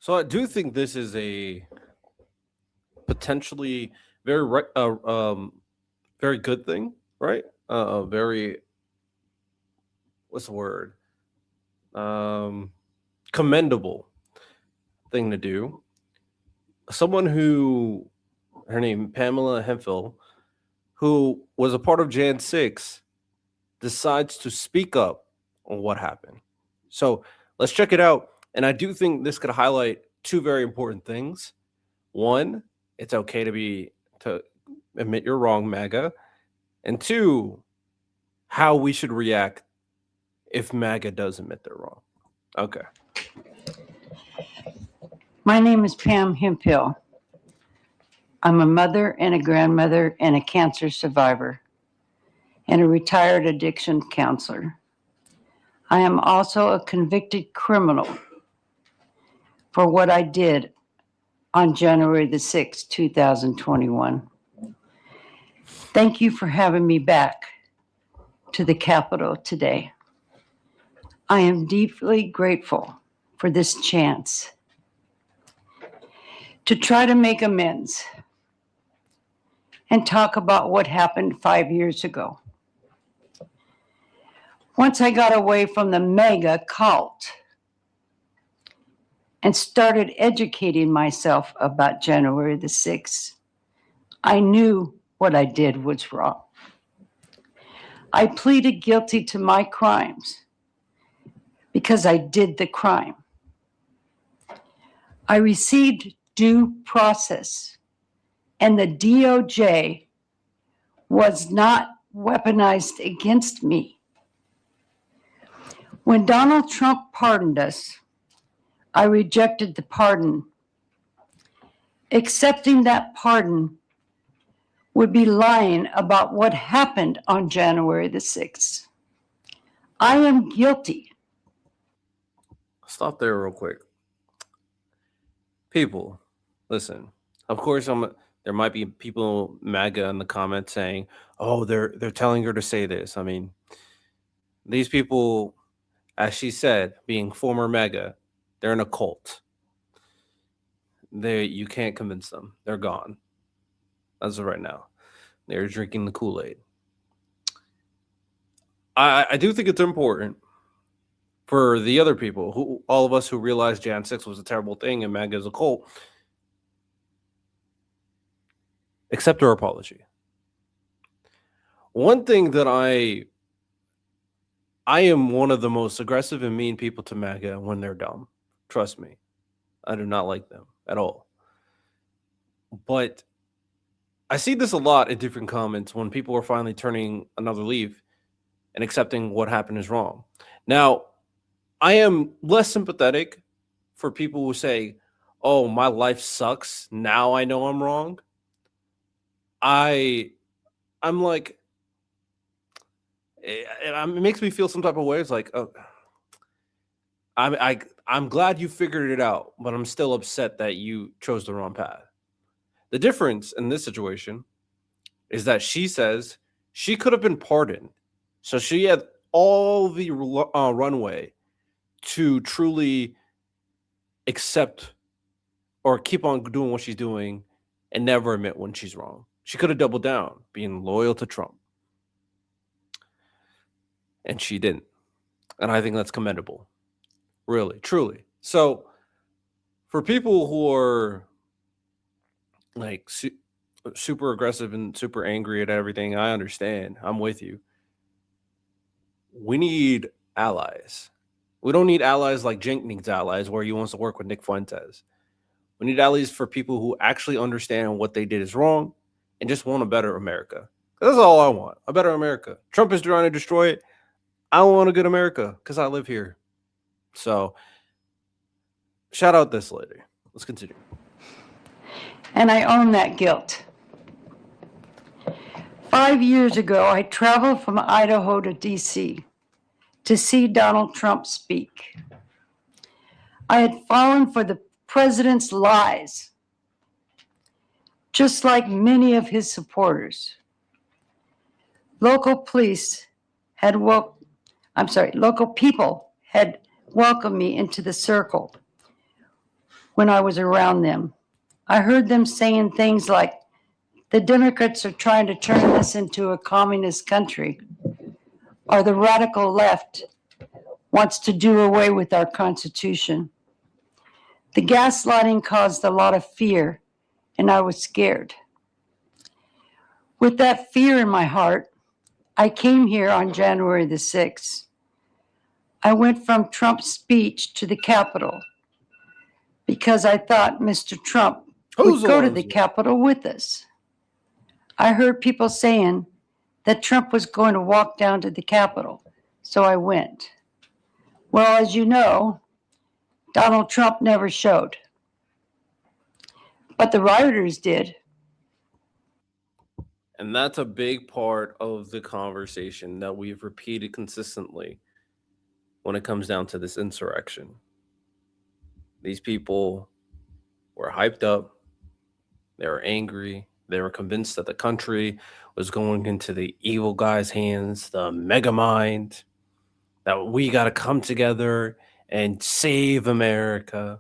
So I do think this is a potentially very very good thing, right? Very what's the word? Um, Commendable thing to do. Someone who her name Pamela Hemphill, who was a part of Jan 6, decides to speak up on what happened. So let's check it out. And I do think this could highlight two very important things. One, it's okay to admit you're wrong, MAGA. And two, how we should react if MAGA does admit they're wrong. Okay. My name is Pam Hemphill. I'm a mother and a grandmother and a cancer survivor and a retired addiction counselor. I am also a convicted criminal for what I did on January the 6th, 2021. Thank you for having me back to the Capitol today. I am deeply grateful for this chance to try to make amends and talk about what happened 5 years ago. Once I got away from the mega cult and started educating myself about January the 6th, I knew what I did was wrong. I pleaded guilty to my crimes because I did the crime. I received due process, and the DOJ was not weaponized against me. When Donald Trump pardoned us, I rejected the pardon. Accepting that pardon would be lying about what happened on January the 6th. I am guilty. Stop there real quick. People, listen. Of course, there might be people MAGA in the comments saying, "Oh, they're telling her to say this." I mean, these people, as she said, being former MAGA, they're in a cult. You can't convince them. They're gone. As of right now, they're drinking the Kool-Aid. I do think it's important for the other people, all of us who realized Jan 6 was a terrible thing and MAGA is a cult, accept our apology. One thing that I am one of the most aggressive and mean people to MAGA when they're dumb. Trust me. I do not like them at all. But I see this a lot in different comments when people are finally turning another leaf and accepting what happened is wrong. Now, I am less sympathetic for people who say, "Oh, my life sucks. Now I know I'm wrong." I'm like, it makes me feel some type of way. It's like, oh, I'm glad you figured it out, but I'm still upset that you chose the wrong path. The difference in this situation is that she says she could have been pardoned, so she had all the runway to truly accept or keep on doing what she's doing and never admit when she's wrong. She could have doubled down, being loyal to Trump. And she didn't. And I think that's commendable. Really, truly. So for people who are like super aggressive and super angry at everything, I understand. I'm with you. We need allies. We don't need allies like Cenk needs allies, where he wants to work with Nick Fuentes. We need allies for people who actually understand what they did is wrong and just want a better America. That's all I want, a better America. Trump is trying to destroy it. I want a good America because I live here. So, shout out this lady. Let's continue. And I own that guilt. 5 years ago, I traveled from Idaho to D.C. to see Donald Trump speak. I had fallen for the president's lies, just like many of his supporters. Local people had welcomed me into the circle when I was around them. I heard them saying things like, the Democrats are trying to turn this into a communist country, or the radical left wants to do away with our Constitution. The gaslighting caused a lot of fear, and I was scared. With that fear in my heart, I came here on January the 6th. I went from Trump's speech to the Capitol because I thought Mr. Trump would go to the Capitol with us. I heard people saying that Trump was going to walk down to the Capitol, so I went. Well, as you know, Donald Trump never showed, but the rioters did. And that's a big part of the conversation that we've repeated consistently when it comes down to this insurrection. These people were hyped up, they were angry, they were convinced that the country was going into the evil guy's hands, the mega mind, that we got to come together and save America,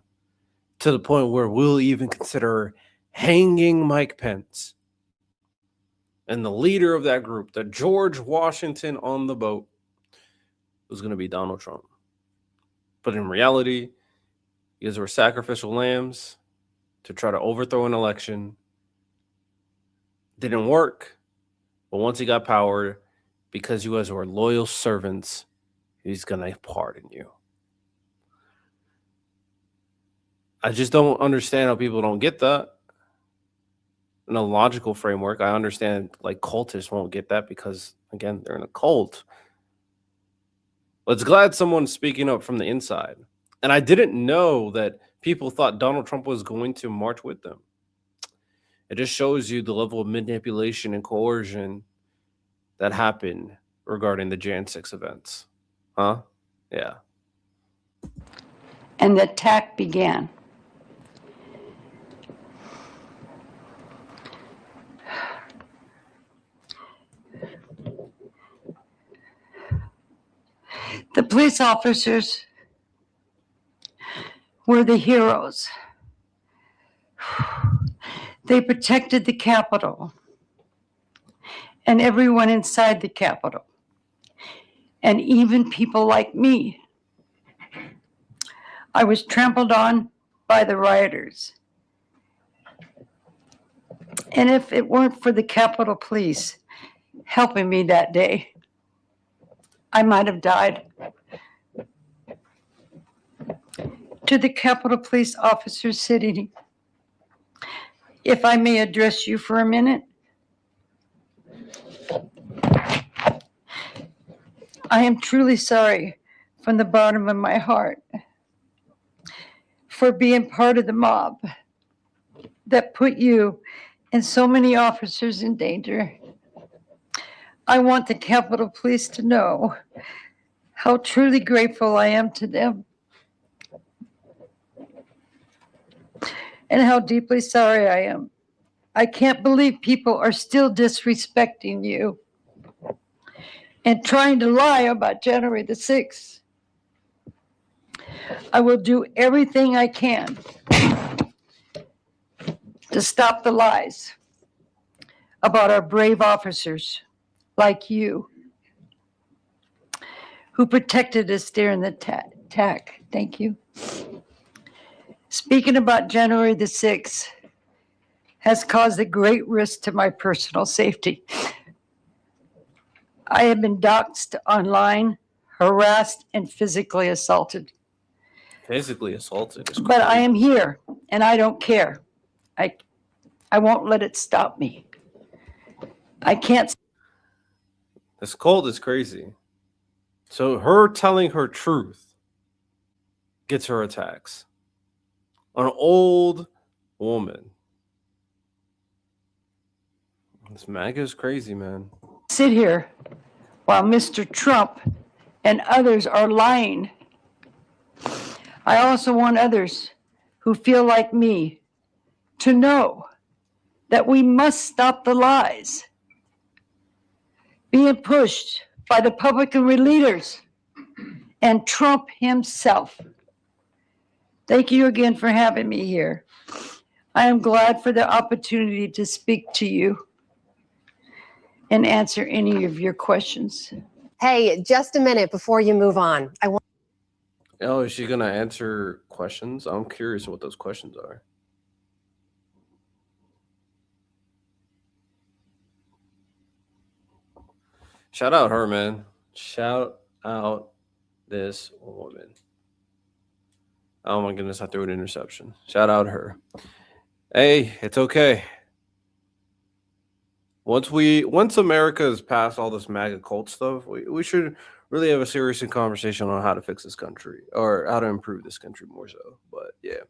to the point where we'll even consider hanging Mike Pence. And the leader of that group, the George Washington on the boat, was going to be Donald Trump. But in reality, because were sacrificial lambs to try to overthrow an election. Didn't work. But once he got power, because you guys were loyal servants, he's going to pardon you. I just don't understand how people don't get that. In a logical framework, I understand like cultists won't get that because, again, they're in a cult. But it's glad someone's speaking up from the inside. And I didn't know that people thought Donald Trump was going to march with them. It just shows you the level of manipulation and coercion that happened regarding the Jan 6 events. Huh? Yeah. And the attack began. The police officers were the heroes. They protected the Capitol and everyone inside the Capitol, and even people like me. I was trampled on by the rioters. And if it weren't for the Capitol Police helping me that day, I might have died. To the Capitol Police officers sitting, if I may address you for a minute. I am truly sorry from the bottom of my heart for being part of the mob that put you and so many officers in danger. I want the Capitol Police to know how truly grateful I am to them and how deeply sorry I am. I can't believe people are still disrespecting you and trying to lie about January the 6th. I will do everything I can to stop the lies about our brave officers like you who protected us during the attack. Thank you. Speaking about January the 6th has caused a great risk to my personal safety. I have been doxxed online, harassed, and physically assaulted. Physically assaulted. But I am here, and I don't care. I won't let it stop me. I can't. This cult is crazy. So her telling her truth gets her attacks. An old woman. This MAGA is crazy, man. Sit here while Mr. Trump and others are lying. I also want others who feel like me to know that we must stop the lies being pushed by the Republican leaders and Trump himself. Thank you again for having me here. I am glad for the opportunity to speak to you and answer any of your questions. Hey, just a minute before you move on. Oh, is she gonna answer questions? I'm curious what those questions are. Shout out her, man. Shout out this woman. Oh my goodness, I threw an interception. Shout out her. Hey, it's okay. Once America has passed all this MAGA cult stuff, we should really have a serious conversation on how to fix this country or how to improve this country more so. But yeah.